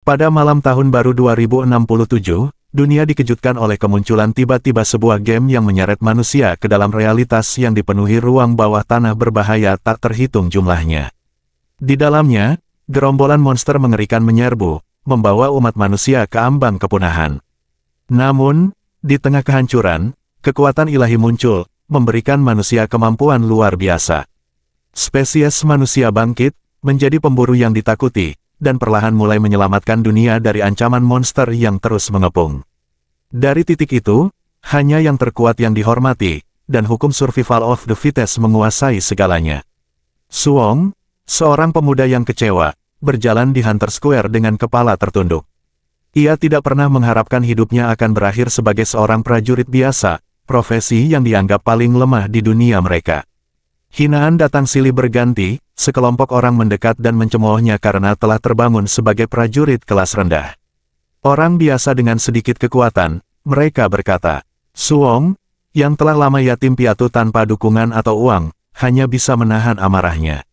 Pada malam tahun baru 2067, dunia dikejutkan oleh kemunculan tiba-tiba sebuah game yang menyeret manusia ke dalam realitas yang dipenuhi ruang bawah tanah berbahaya tak terhitung jumlahnya. Di dalamnya, gerombolan monster mengerikan menyerbu, membawa umat manusia ke ambang kepunahan. Namun, di tengah kehancuran, kekuatan ilahi muncul, memberikan manusia kemampuan luar biasa. Spesies manusia bangkit, menjadi pemburu yang ditakuti, dan perlahan mulai menyelamatkan dunia dari ancaman monster yang terus mengepung. Dari titik itu, hanya yang terkuat yang dihormati, dan hukum survival of the fittest menguasai segalanya. Suong, seorang pemuda yang kecewa, berjalan di Hunter Square dengan kepala tertunduk. Ia tidak pernah mengharapkan hidupnya akan berakhir sebagai seorang prajurit biasa, profesi yang dianggap paling lemah di dunia mereka. Hinaan datang silih berganti, sekelompok orang mendekat dan mencemoohnya karena telah terbangun sebagai prajurit kelas rendah. Orang biasa dengan sedikit kekuatan, mereka berkata, Suong, yang telah lama yatim piatu tanpa dukungan atau uang, hanya bisa menahan amarahnya.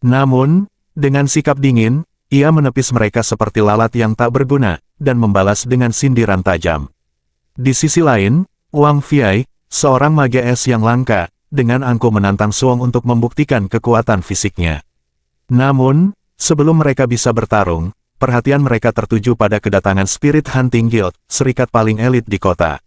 Namun, dengan sikap dingin, ia menepis mereka seperti lalat yang tak berguna, dan membalas dengan sindiran tajam. Di sisi lain, Wang Fiai, seorang mage es yang langka, dengan angkuh menantang Suong untuk membuktikan kekuatan fisiknya. Namun, sebelum mereka bisa bertarung, perhatian mereka tertuju pada kedatangan Spirit Hunting Guild, serikat paling elit di kota.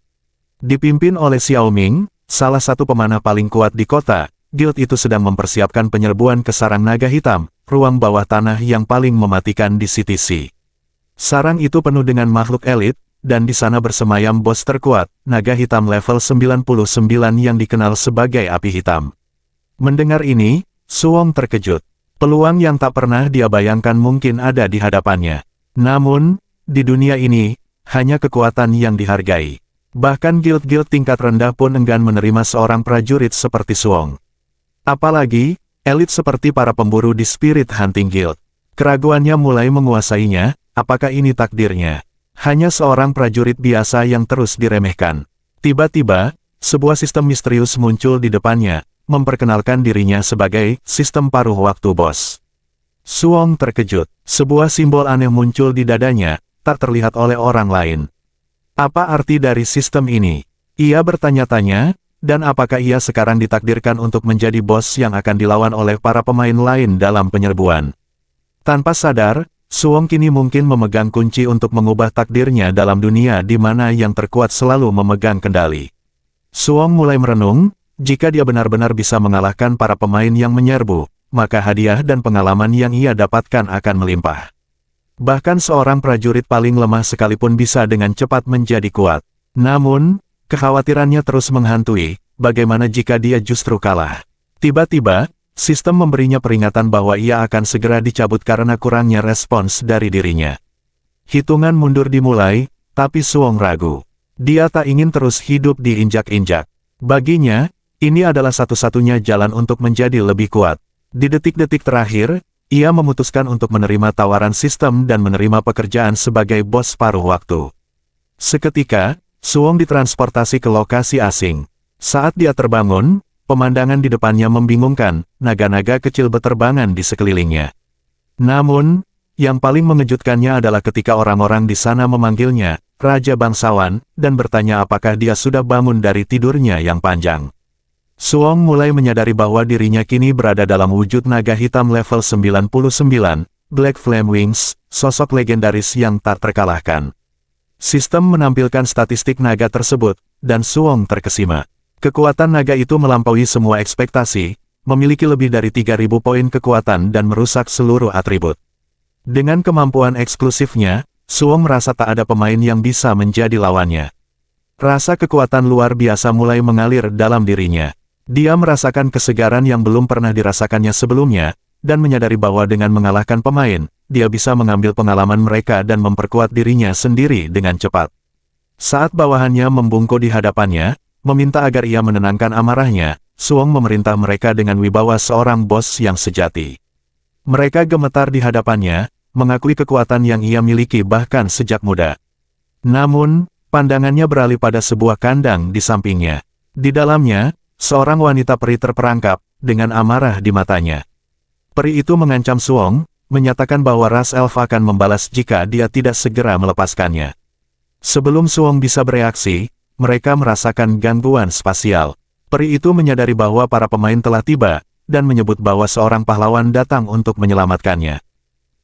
Dipimpin oleh Xiao Ming, salah satu pemanah paling kuat di kota, guild itu sedang mempersiapkan penyerbuan ke sarang naga hitam, ruang bawah tanah yang paling mematikan di CTC. Sarang itu penuh dengan makhluk elit, dan di sana bersemayam bos terkuat, naga hitam level 99 yang dikenal sebagai api hitam. Mendengar ini, Suong terkejut. Peluang yang tak pernah dia bayangkan mungkin ada di hadapannya. Namun, di dunia ini, hanya kekuatan yang dihargai. Bahkan guild-guild tingkat rendah pun enggan menerima seorang prajurit seperti Suong. Apalagi, elit seperti para pemburu di Spirit Hunting Guild. Keraguannya mulai menguasainya, apakah ini takdirnya? Hanya seorang prajurit biasa yang terus diremehkan. Tiba-tiba, sebuah sistem misterius muncul di depannya, memperkenalkan dirinya sebagai sistem paruh waktu bos. Suong terkejut. Sebuah simbol aneh muncul di dadanya, tak terlihat oleh orang lain. Apa arti dari sistem ini? Ia bertanya-tanya, dan apakah ia sekarang ditakdirkan untuk menjadi bos yang akan dilawan oleh para pemain lain dalam penyerbuan? Tanpa sadar, Suong kini mungkin memegang kunci untuk mengubah takdirnya dalam dunia di mana yang terkuat selalu memegang kendali. Suong mulai merenung, jika dia benar-benar bisa mengalahkan para pemain yang menyerbu, maka hadiah dan pengalaman yang ia dapatkan akan melimpah. Bahkan seorang prajurit paling lemah sekalipun bisa dengan cepat menjadi kuat. Namun, kekhawatirannya terus menghantui, bagaimana jika dia justru kalah. Tiba-tiba, sistem memberinya peringatan bahwa ia akan segera dicabut karena kurangnya respons dari dirinya. Hitungan mundur dimulai, tapi Suong ragu. Dia tak ingin terus hidup diinjak-injak. Baginya, ini adalah satu-satunya jalan untuk menjadi lebih kuat. Di detik-detik terakhir, ia memutuskan untuk menerima tawaran sistem dan menerima pekerjaan sebagai bos paruh waktu. Seketika, Suong ditransportasi ke lokasi asing. Saat dia terbangun, pemandangan di depannya membingungkan, naga-naga kecil berterbangan di sekelilingnya. Namun, yang paling mengejutkannya adalah ketika orang-orang di sana memanggilnya, Raja Bangsawan, dan bertanya apakah dia sudah bangun dari tidurnya yang panjang. Suong mulai menyadari bahwa dirinya kini berada dalam wujud naga hitam level 99, Black Flame Wings, sosok legendaris yang tak terkalahkan. Sistem menampilkan statistik naga tersebut, dan Suong terkesima. Kekuatan naga itu melampaui semua ekspektasi, memiliki lebih dari 3.000 poin kekuatan dan merusak seluruh atribut. Dengan kemampuan eksklusifnya, Suong merasa tak ada pemain yang bisa menjadi lawannya. Rasa kekuatan luar biasa mulai mengalir dalam dirinya. Dia merasakan kesegaran yang belum pernah dirasakannya sebelumnya, dan menyadari bahwa dengan mengalahkan pemain, dia bisa mengambil pengalaman mereka dan memperkuat dirinya sendiri dengan cepat. Saat bawahannya membungkuk di hadapannya, meminta agar ia menenangkan amarahnya, Suong memerintah mereka dengan wibawa seorang bos yang sejati. Mereka gemetar di hadapannya, mengakui kekuatan yang ia miliki bahkan sejak muda. Namun, pandangannya beralih pada sebuah kandang di sampingnya. Di dalamnya, seorang wanita peri terperangkap, dengan amarah di matanya. Peri itu mengancam Suong, menyatakan bahwa ras elf akan membalas jika dia tidak segera melepaskannya. Sebelum Suong bisa bereaksi, mereka merasakan gangguan spasial. Peri itu menyadari bahwa para pemain telah tiba, dan menyebut bahwa seorang pahlawan datang untuk menyelamatkannya.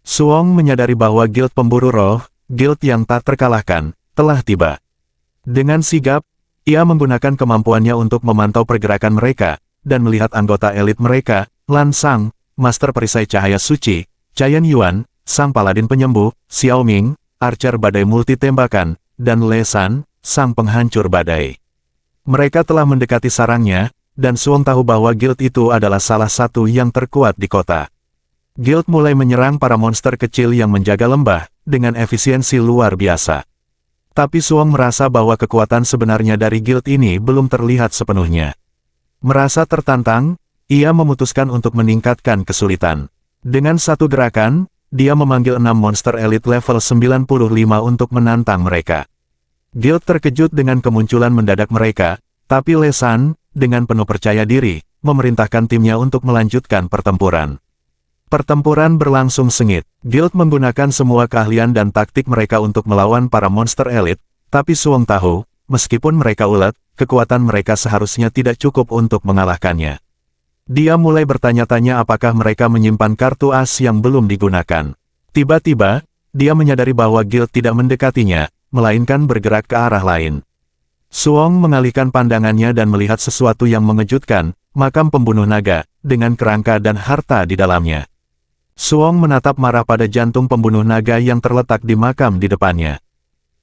Suong menyadari bahwa Guild Pemburu Roh, guild yang tak terkalahkan, telah tiba. Dengan sigap, ia menggunakan kemampuannya untuk memantau pergerakan mereka, dan melihat anggota elit mereka, Lan Sang, Master Perisai Cahaya Suci, Chen Yuan, Sang Paladin Penyembuh, Xiao Ming, Archer Badai Multi Tembakan, dan Le San, Sang Penghancur Badai. Mereka telah mendekati sarangnya, dan Suong tahu bahwa guild itu adalah salah satu yang terkuat di kota. Guild mulai menyerang para monster kecil yang menjaga lembah, dengan efisiensi luar biasa. Tapi Suong merasa bahwa kekuatan sebenarnya dari guild ini belum terlihat sepenuhnya. Merasa tertantang, ia memutuskan untuk meningkatkan kesulitan. Dengan satu gerakan, dia memanggil 6 monster elit level 95 untuk menantang mereka. Guild terkejut dengan kemunculan mendadak mereka, tapi Le San, dengan penuh percaya diri, memerintahkan timnya untuk melanjutkan pertempuran. Pertempuran berlangsung sengit. Guild menggunakan semua keahlian dan taktik mereka untuk melawan para monster elit, tapi Suong tahu, meskipun mereka ulet, kekuatan mereka seharusnya tidak cukup untuk mengalahkannya. Dia mulai bertanya-tanya apakah mereka menyimpan kartu as yang belum digunakan. Tiba-tiba, dia menyadari bahwa Guild tidak mendekatinya, melainkan bergerak ke arah lain. Suong mengalihkan pandangannya dan melihat sesuatu yang mengejutkan, makam pembunuh naga, dengan kerangka dan harta di dalamnya. Suong menatap marah pada jantung pembunuh naga yang terletak di makam di depannya.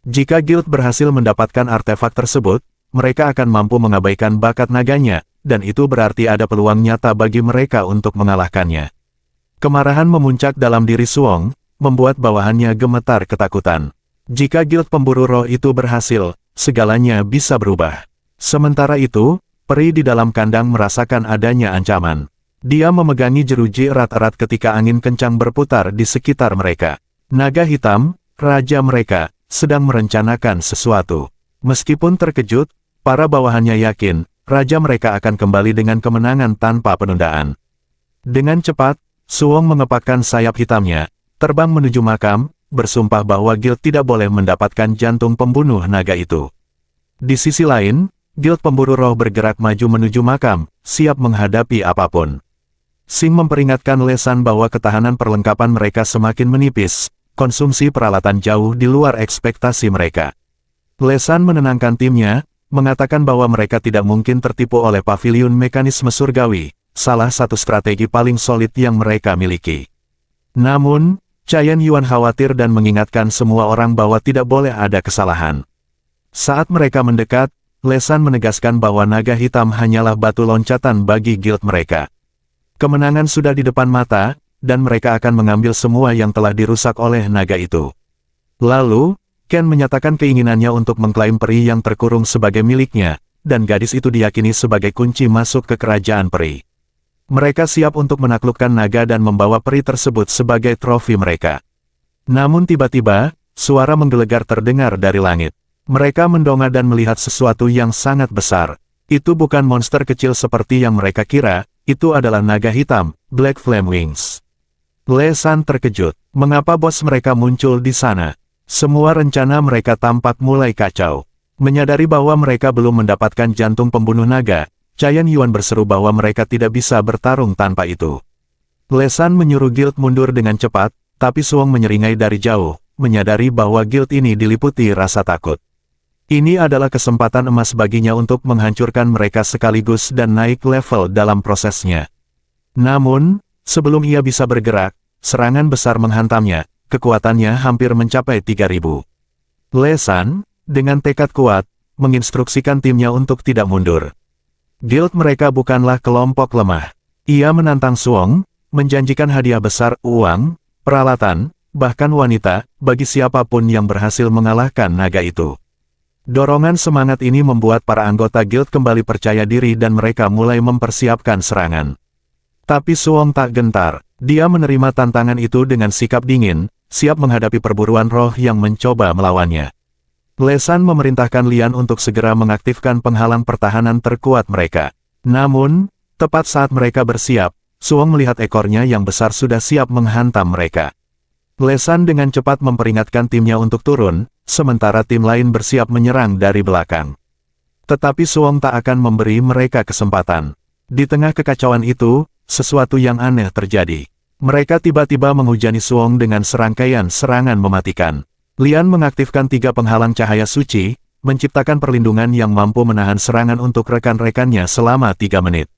Jika Guild berhasil mendapatkan artefak tersebut, mereka akan mampu mengabaikan bakat naganya, dan itu berarti ada peluang nyata bagi mereka untuk mengalahkannya. Kemarahan memuncak dalam diri Suong, membuat bawahannya gemetar ketakutan. Jika Guild Pemburu Roh itu berhasil, segalanya bisa berubah. Sementara itu, peri di dalam kandang merasakan adanya ancaman. Dia memegangi jeruji erat-erat ketika angin kencang berputar di sekitar mereka. Naga hitam, raja mereka, sedang merencanakan sesuatu. Meskipun terkejut, para bawahannya yakin, raja mereka akan kembali dengan kemenangan tanpa penundaan. Dengan cepat, Suong mengepakkan sayap hitamnya, terbang menuju makam, bersumpah bahwa Guild tidak boleh mendapatkan jantung pembunuh naga itu. Di sisi lain, Guild Pemburu Roh bergerak maju menuju makam, siap menghadapi apapun. Sing memperingatkan Le San bahwa ketahanan perlengkapan mereka semakin menipis, konsumsi peralatan jauh di luar ekspektasi mereka. Le San menenangkan timnya, mengatakan bahwa mereka tidak mungkin tertipu oleh pavilion mekanisme surgawi, salah satu strategi paling solid yang mereka miliki. Namun, Chen Yuan khawatir dan mengingatkan semua orang bahwa tidak boleh ada kesalahan. Saat mereka mendekat, Le San menegaskan bahwa naga hitam hanyalah batu loncatan bagi guild mereka. Kemenangan sudah di depan mata, dan mereka akan mengambil semua yang telah dirusak oleh naga itu. Lalu, Ken menyatakan keinginannya untuk mengklaim peri yang terkurung sebagai miliknya, dan gadis itu diyakini sebagai kunci masuk ke kerajaan peri. Mereka siap untuk menaklukkan naga dan membawa peri tersebut sebagai trofi mereka. Namun tiba-tiba, suara menggelegar terdengar dari langit. Mereka mendongak dan melihat sesuatu yang sangat besar. Itu bukan monster kecil seperti yang mereka kira, itu adalah naga hitam, Black Flame Wings. Le San terkejut. Mengapa bos mereka muncul di sana? Semua rencana mereka tampak mulai kacau. Menyadari bahwa mereka belum mendapatkan jantung pembunuh naga, Chen Yuan berseru bahwa mereka tidak bisa bertarung tanpa itu. Le San menyuruh guild mundur dengan cepat, tapi Suong menyeringai dari jauh, menyadari bahwa guild ini diliputi rasa takut. Ini adalah kesempatan emas baginya untuk menghancurkan mereka sekaligus dan naik level dalam prosesnya. Namun, sebelum ia bisa bergerak, serangan besar menghantamnya, kekuatannya hampir mencapai 3000. Le San, dengan tekad kuat, menginstruksikan timnya untuk tidak mundur. Guild mereka bukanlah kelompok lemah. Ia menantang Suong, menjanjikan hadiah besar, uang, peralatan, bahkan wanita, bagi siapapun yang berhasil mengalahkan naga itu. Dorongan semangat ini membuat para anggota guild kembali percaya diri dan mereka mulai mempersiapkan serangan. Tapi Suong tak gentar, dia menerima tantangan itu dengan sikap dingin, siap menghadapi perburuan roh yang mencoba melawannya. Le San memerintahkan Lian untuk segera mengaktifkan penghalang pertahanan terkuat mereka. Namun, tepat saat mereka bersiap, Suong melihat ekornya yang besar sudah siap menghantam mereka. Lesan dengan cepat memperingatkan timnya untuk turun, sementara tim lain bersiap menyerang dari belakang. Tetapi Suong tak akan memberi mereka kesempatan. Di tengah kekacauan itu, sesuatu yang aneh terjadi. Mereka tiba-tiba menghujani Suong dengan serangkaian serangan mematikan. Lian mengaktifkan 3 penghalang cahaya suci, menciptakan perlindungan yang mampu menahan serangan untuk rekan-rekannya selama 3 menit.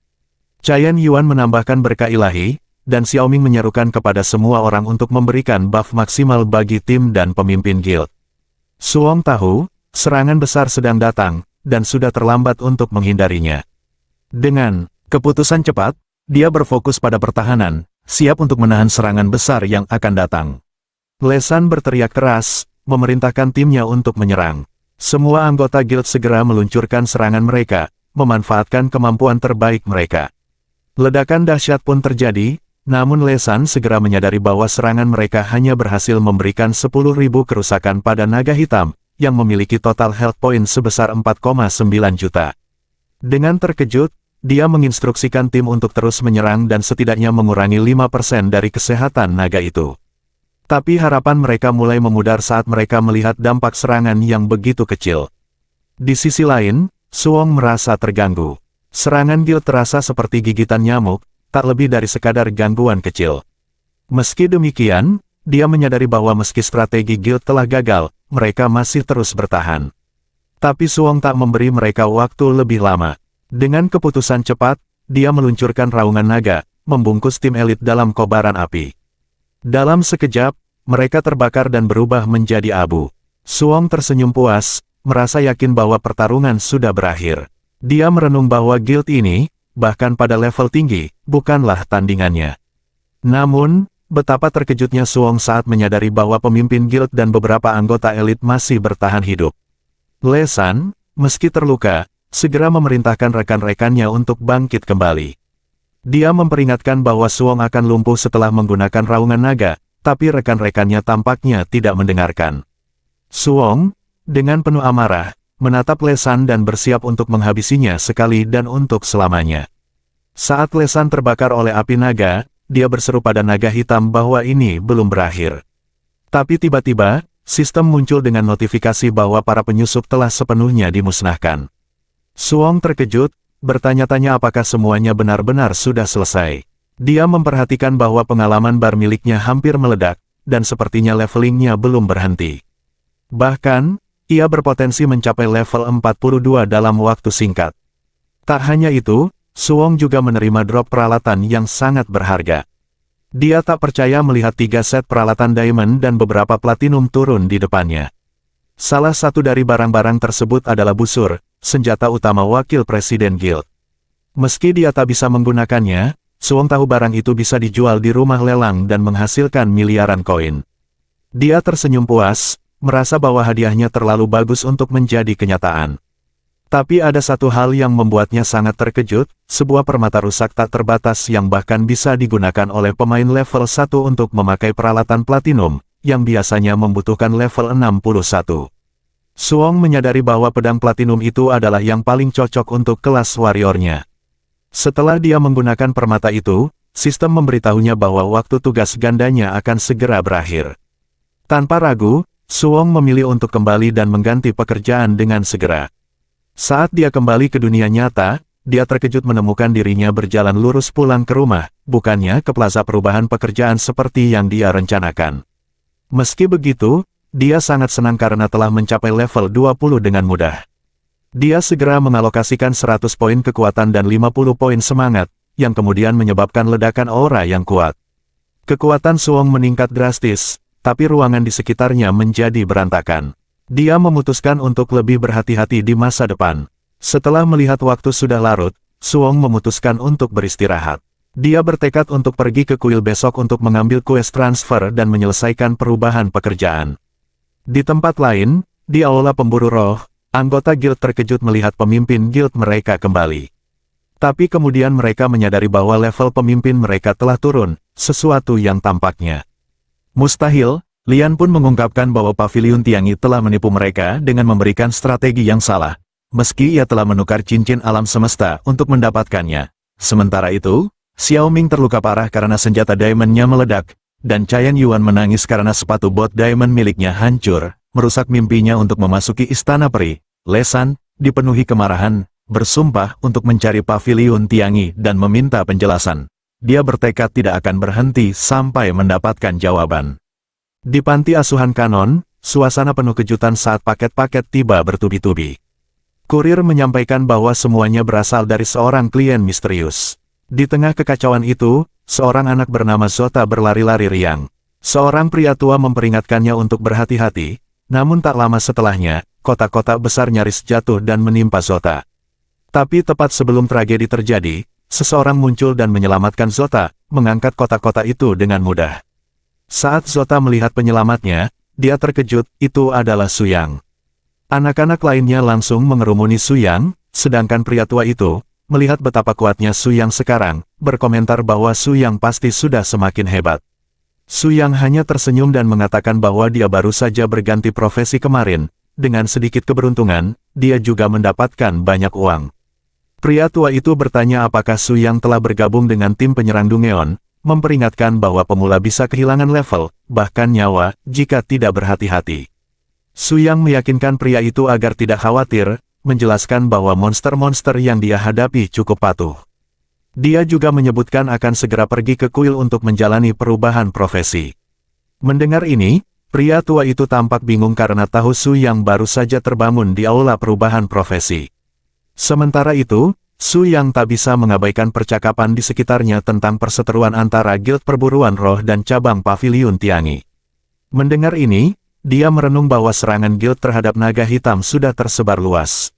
Chen Yuan menambahkan berkah ilahi, dan Xiaoming menyerukan kepada semua orang untuk memberikan buff maksimal bagi tim dan pemimpin guild. Suong tahu, serangan besar sedang datang, dan sudah terlambat untuk menghindarinya. Dengan keputusan cepat, dia berfokus pada pertahanan, siap untuk menahan serangan besar yang akan datang. Lesan berteriak keras, memerintahkan timnya untuk menyerang. Semua anggota guild segera meluncurkan serangan mereka, memanfaatkan kemampuan terbaik mereka. Ledakan dahsyat pun terjadi, namun Lesan segera menyadari bahwa serangan mereka hanya berhasil memberikan 10.000 kerusakan pada naga hitam, yang memiliki total health point sebesar 4,9 juta. Dengan terkejut, dia menginstruksikan tim untuk terus menyerang dan setidaknya mengurangi 5% dari kesehatan naga itu. Tapi harapan mereka mulai memudar saat mereka melihat dampak serangan yang begitu kecil. Di sisi lain, Suong merasa terganggu. Serangan guild terasa seperti gigitan nyamuk, tak lebih dari sekadar gangguan kecil. Meski demikian, dia menyadari bahwa meski strategi guild telah gagal, mereka masih terus bertahan. Tapi Suong tak memberi mereka waktu lebih lama. Dengan keputusan cepat, dia meluncurkan raungan naga, membungkus tim elit dalam kobaran api. Dalam sekejap, mereka terbakar dan berubah menjadi abu. Suong tersenyum puas, merasa yakin bahwa pertarungan sudah berakhir. Dia merenung bahwa guild ini, bahkan pada level tinggi, bukanlah tandingannya. Namun, betapa terkejutnya Suong saat menyadari bahwa pemimpin guild dan beberapa anggota elit masih bertahan hidup. Lesan, meski terluka, segera memerintahkan rekan-rekannya untuk bangkit kembali. Dia memperingatkan bahwa Suong akan lumpuh setelah menggunakan raungan naga, tapi rekan-rekannya tampaknya tidak mendengarkan. Suong, dengan penuh amarah, menatap Lesan dan bersiap untuk menghabisinya sekali dan untuk selamanya. Saat Lesan terbakar oleh api naga, dia berseru pada naga hitam bahwa ini belum berakhir. Tapi tiba-tiba, sistem muncul dengan notifikasi bahwa para penyusup telah sepenuhnya dimusnahkan. Suong terkejut, bertanya-tanya apakah semuanya benar-benar sudah selesai. Dia memperhatikan bahwa pengalaman bar miliknya hampir meledak, dan sepertinya levelingnya belum berhenti. Bahkan, ia berpotensi mencapai level 42 dalam waktu singkat. Tak hanya itu, Suong juga menerima drop peralatan yang sangat berharga. Dia tak percaya melihat 3 set peralatan diamond dan beberapa platinum turun di depannya. Salah satu dari barang-barang tersebut adalah busur, senjata utama wakil presiden guild. Meski dia tak bisa menggunakannya, Suong tahu barang itu bisa dijual di rumah lelang dan menghasilkan miliaran koin. Dia tersenyum puas, merasa bahwa hadiahnya terlalu bagus untuk menjadi kenyataan. Tapi ada satu hal yang membuatnya sangat terkejut, sebuah permata rusak tak terbatas yang bahkan bisa digunakan oleh pemain level 1 untuk memakai peralatan platinum, yang biasanya membutuhkan level 61. Suong menyadari bahwa pedang platinum itu adalah yang paling cocok untuk kelas warriornya. Setelah dia menggunakan permata itu, sistem memberitahunya bahwa waktu tugas gandanya akan segera berakhir. Tanpa ragu, Suong memilih untuk kembali dan mengganti pekerjaan dengan segera. Saat dia kembali ke dunia nyata, dia terkejut menemukan dirinya berjalan lurus pulang ke rumah, bukannya ke plaza perubahan pekerjaan seperti yang dia rencanakan. Meski begitu, dia sangat senang karena telah mencapai level 20 dengan mudah. Dia segera mengalokasikan 100 poin kekuatan dan 50 poin semangat, yang kemudian menyebabkan ledakan aura yang kuat. Kekuatan Suong meningkat drastis, tapi ruangan di sekitarnya menjadi berantakan. Dia memutuskan untuk lebih berhati-hati di masa depan. Setelah melihat waktu sudah larut, Suong memutuskan untuk beristirahat. Dia bertekad untuk pergi ke kuil besok untuk mengambil quest transfer dan menyelesaikan perubahan pekerjaan. Di tempat lain, di aula pemburu roh, anggota guild terkejut melihat pemimpin guild mereka kembali. Tapi kemudian mereka menyadari bahwa level pemimpin mereka telah turun, sesuatu yang tampaknya mustahil. Lian pun mengungkapkan bahwa Paviliun Tiangi telah menipu mereka dengan memberikan strategi yang salah, meski ia telah menukar cincin alam semesta untuk mendapatkannya. Sementara itu, Xiao Ming terluka parah karena senjata diamond-nya meledak, dan Chen Yuan menangis karena sepatu bot diamond miliknya hancur, merusak mimpinya untuk memasuki istana peri. Lesan, dipenuhi kemarahan, bersumpah untuk mencari paviliun Tiangi dan meminta penjelasan. Dia bertekad tidak akan berhenti sampai mendapatkan jawaban. Di panti asuhan Kanon, suasana penuh kejutan saat paket-paket tiba bertubi-tubi. Kurir menyampaikan bahwa semuanya berasal dari seorang klien misterius. Di tengah kekacauan itu, seorang anak bernama Zota berlari-lari riang. Seorang pria tua memperingatkannya untuk berhati-hati, namun tak lama setelahnya, kotak-kotak besar nyaris jatuh dan menimpa Zota. Tapi tepat sebelum tragedi terjadi, seseorang muncul dan menyelamatkan Zota, mengangkat kotak-kotak itu dengan mudah. Saat Zota melihat penyelamatnya, dia terkejut, itu adalah Su Yang. Anak-anak lainnya langsung mengerumuni Su Yang, sedangkan pria tua itu, melihat betapa kuatnya Su Yang sekarang, berkomentar bahwa Su Yang pasti sudah semakin hebat. Su Yang hanya tersenyum dan mengatakan bahwa dia baru saja berganti profesi kemarin, dengan sedikit keberuntungan, dia juga mendapatkan banyak uang. Pria tua itu bertanya apakah Su Yang telah bergabung dengan tim penyerang Dungeon, memperingatkan bahwa pemula bisa kehilangan level, bahkan nyawa, jika tidak berhati-hati. Su Yang meyakinkan pria itu agar tidak khawatir, menjelaskan bahwa monster-monster yang dia hadapi cukup patuh. Dia juga menyebutkan akan segera pergi ke kuil untuk menjalani perubahan profesi. Mendengar ini, pria tua itu tampak bingung karena tahu Su Yang baru saja terbangun di aula perubahan profesi. Sementara itu, Su Yang tak bisa mengabaikan percakapan di sekitarnya tentang perseteruan antara Guild Perburuan Roh dan cabang Paviliun Tiangi. Mendengar ini, dia merenung bahwa serangan guild terhadap naga hitam sudah tersebar luas.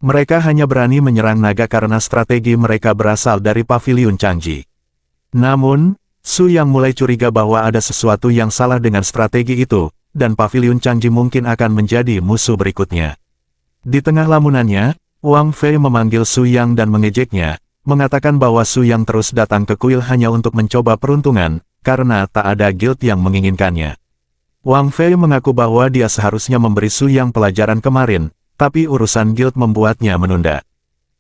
Mereka hanya berani menyerang naga karena strategi mereka berasal dari Paviliun Changji. Namun, Su Yang mulai curiga bahwa ada sesuatu yang salah dengan strategi itu, dan Paviliun Changji mungkin akan menjadi musuh berikutnya. Di tengah lamunannya, Wang Fei memanggil Su Yang dan mengejeknya, mengatakan bahwa Su Yang terus datang ke kuil hanya untuk mencoba peruntungan, karena tak ada guild yang menginginkannya. Wang Fei mengaku bahwa dia seharusnya memberi Su Yang pelajaran kemarin, tapi urusan guild membuatnya menunda.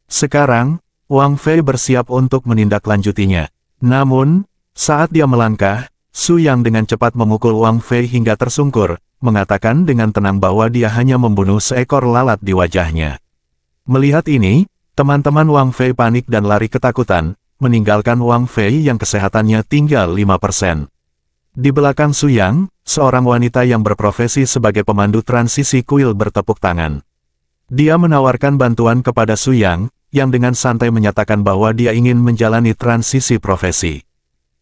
Sekarang, Wang Fei bersiap untuk menindaklanjutinya. Namun, saat dia melangkah, Su Yang dengan cepat memukul Wang Fei hingga tersungkur, mengatakan dengan tenang bahwa dia hanya membunuh seekor lalat di wajahnya. Melihat ini, teman-teman Wang Fei panik dan lari ketakutan, meninggalkan Wang Fei yang kesehatannya tinggal 5%. Di belakang Su Yang, seorang wanita yang berprofesi sebagai pemandu transisi kuil bertepuk tangan. Dia menawarkan bantuan kepada Su Yang, yang dengan santai menyatakan bahwa dia ingin menjalani transisi profesi.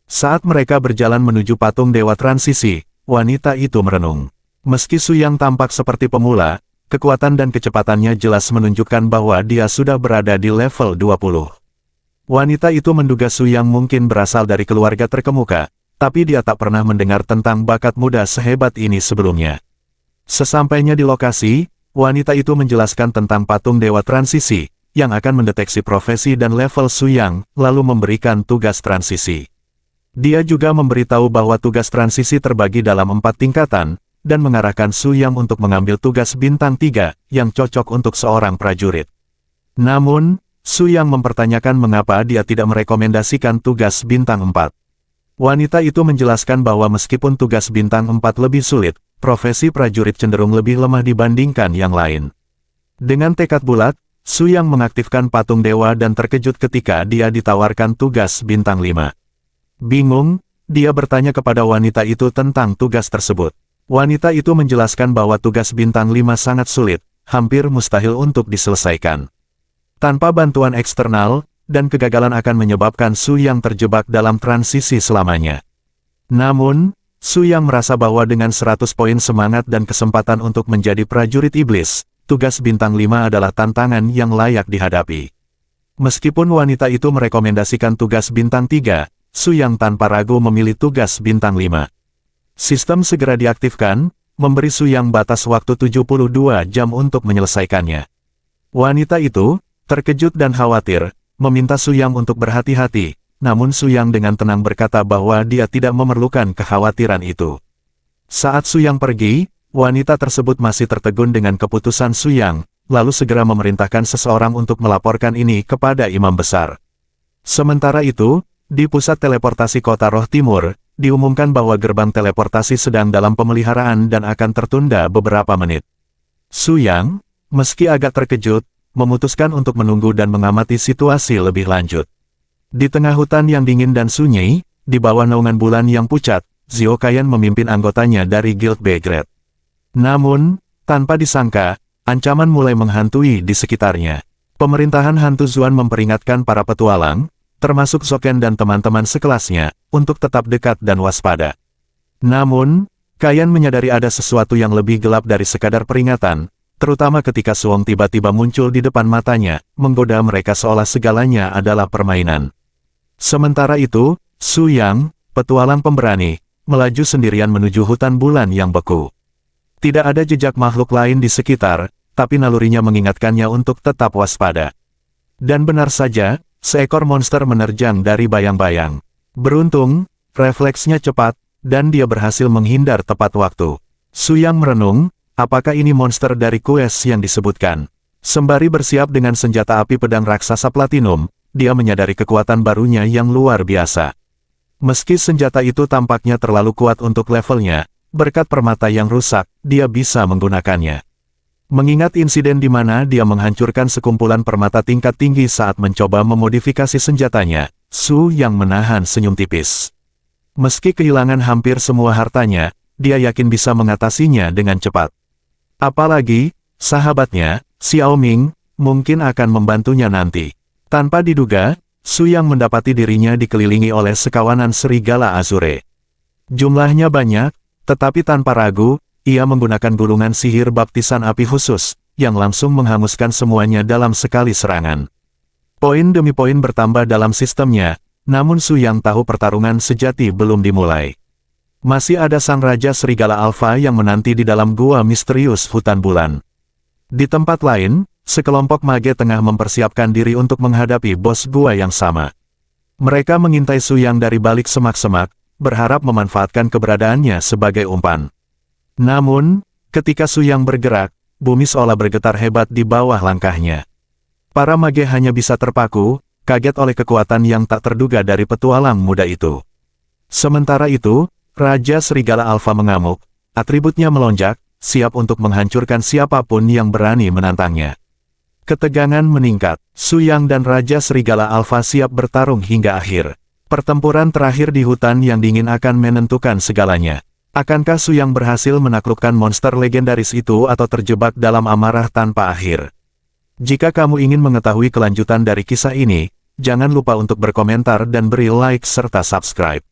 Saat mereka berjalan menuju patung Dewa Transisi, wanita itu merenung. Meski Su Yang tampak seperti pemula, kekuatan dan kecepatannya jelas menunjukkan bahwa dia sudah berada di level 20. Wanita itu menduga Su Yang mungkin berasal dari keluarga terkemuka, tapi dia tak pernah mendengar tentang bakat muda sehebat ini sebelumnya. Sesampainya di lokasi, wanita itu menjelaskan tentang patung Dewa Transisi, yang akan mendeteksi profesi dan level Su Yang, lalu memberikan tugas transisi. Dia juga memberitahu bahwa tugas transisi terbagi dalam 4 tingkatan, dan mengarahkan Su Yang untuk mengambil tugas bintang 3, yang cocok untuk seorang prajurit. Namun, Su Yang mempertanyakan mengapa dia tidak merekomendasikan tugas bintang 4. Wanita itu menjelaskan bahwa meskipun tugas bintang 4 lebih sulit, profesi prajurit cenderung lebih lemah dibandingkan yang lain. Dengan tekad bulat, Su Yang mengaktifkan patung dewa dan terkejut ketika dia ditawarkan tugas bintang 5. Bingung, dia bertanya kepada wanita itu tentang tugas tersebut. Wanita itu menjelaskan bahwa tugas bintang 5 sangat sulit, hampir mustahil untuk diselesaikan. Tanpa bantuan eksternal, dan kegagalan akan menyebabkan Su Yang terjebak dalam transisi selamanya. Namun, Su Yang merasa bahwa dengan 100 poin semangat dan kesempatan untuk menjadi prajurit iblis, tugas bintang 5 adalah tantangan yang layak dihadapi. Meskipun wanita itu merekomendasikan tugas bintang 3, Su Yang tanpa ragu memilih tugas bintang 5. Sistem segera diaktifkan, memberi Su Yang batas waktu 72 jam untuk menyelesaikannya. Wanita itu, terkejut dan khawatir, meminta Su Yang untuk berhati-hati, namun Su Yang dengan tenang berkata bahwa dia tidak memerlukan kekhawatiran itu. Saat Su Yang pergi, wanita tersebut masih tertegun dengan keputusan Su Yang, lalu segera memerintahkan seseorang untuk melaporkan ini kepada imam besar. Sementara itu, Di pusat teleportasi Kota Roh Timur, diumumkan bahwa gerbang teleportasi sedang dalam pemeliharaan dan akan tertunda beberapa menit. Su Yang, meski agak terkejut, memutuskan untuk menunggu dan mengamati situasi lebih lanjut. Di tengah hutan yang dingin dan sunyi, di bawah naungan bulan yang pucat, Xiao Kaiyan memimpin anggotanya dari Guild Begret. Namun, tanpa disangka, ancaman mulai menghantui di sekitarnya. Pemerintahan hantu Zuan memperingatkan para petualang, termasuk Soken dan teman-teman sekelasnya, untuk tetap dekat dan waspada. Namun, Kaiyan menyadari ada sesuatu yang lebih gelap dari sekadar peringatan, terutama ketika Suong tiba-tiba muncul di depan matanya, menggoda mereka seolah segalanya adalah permainan. Sementara itu, Su Yang, petualang pemberani, melaju sendirian menuju hutan bulan yang beku. Tidak ada jejak makhluk lain di sekitar, tapi nalurinya mengingatkannya untuk tetap waspada. Dan benar saja, seekor monster menerjang dari bayang-bayang. Beruntung, refleksnya cepat, dan dia berhasil menghindar tepat waktu. Su Yang merenung, apakah ini monster dari quest yang disebutkan? Sembari bersiap dengan senjata api pedang raksasa platinum, dia menyadari kekuatan barunya yang luar biasa. Meski senjata itu tampaknya terlalu kuat untuk levelnya, berkat permata yang rusak, dia bisa menggunakannya. Mengingat insiden di mana dia menghancurkan sekumpulan permata tingkat tinggi saat mencoba memodifikasi senjatanya, Su Yang menahan senyum tipis. Meski kehilangan hampir semua hartanya, dia yakin bisa mengatasinya dengan cepat. Apalagi, sahabatnya, Xiao Ming, mungkin akan membantunya nanti. Tanpa diduga, Su Yang mendapati dirinya dikelilingi oleh sekawanan serigala Azure. Jumlahnya banyak, tetapi tanpa ragu, ia menggunakan gulungan sihir baptisan api khusus, yang langsung menghanguskan semuanya dalam sekali serangan. Poin demi poin bertambah dalam sistemnya, namun Su Yang tahu pertarungan sejati belum dimulai. Masih ada sang Raja Serigala Alpha yang menanti di dalam gua misterius hutan bulan. Di tempat lain, sekelompok mage tengah mempersiapkan diri untuk menghadapi bos gua yang sama. Mereka mengintai Su Yang dari balik semak-semak, berharap memanfaatkan keberadaannya sebagai umpan. Namun, ketika Su Yang bergerak, bumi seolah bergetar hebat di bawah langkahnya. Para mage hanya bisa terpaku, kaget oleh kekuatan yang tak terduga dari petualang muda itu. Sementara itu, Raja Serigala Alpha mengamuk, atributnya melonjak, siap untuk menghancurkan siapapun yang berani menantangnya. Ketegangan meningkat, Su Yang dan Raja Serigala Alpha siap bertarung hingga akhir. Pertempuran terakhir di hutan yang dingin akan menentukan segalanya. Akankah Su Yang berhasil menaklukkan monster legendaris itu atau terjebak dalam amarah tanpa akhir? Jika kamu ingin mengetahui kelanjutan dari kisah ini, jangan lupa untuk berkomentar dan beri like serta subscribe.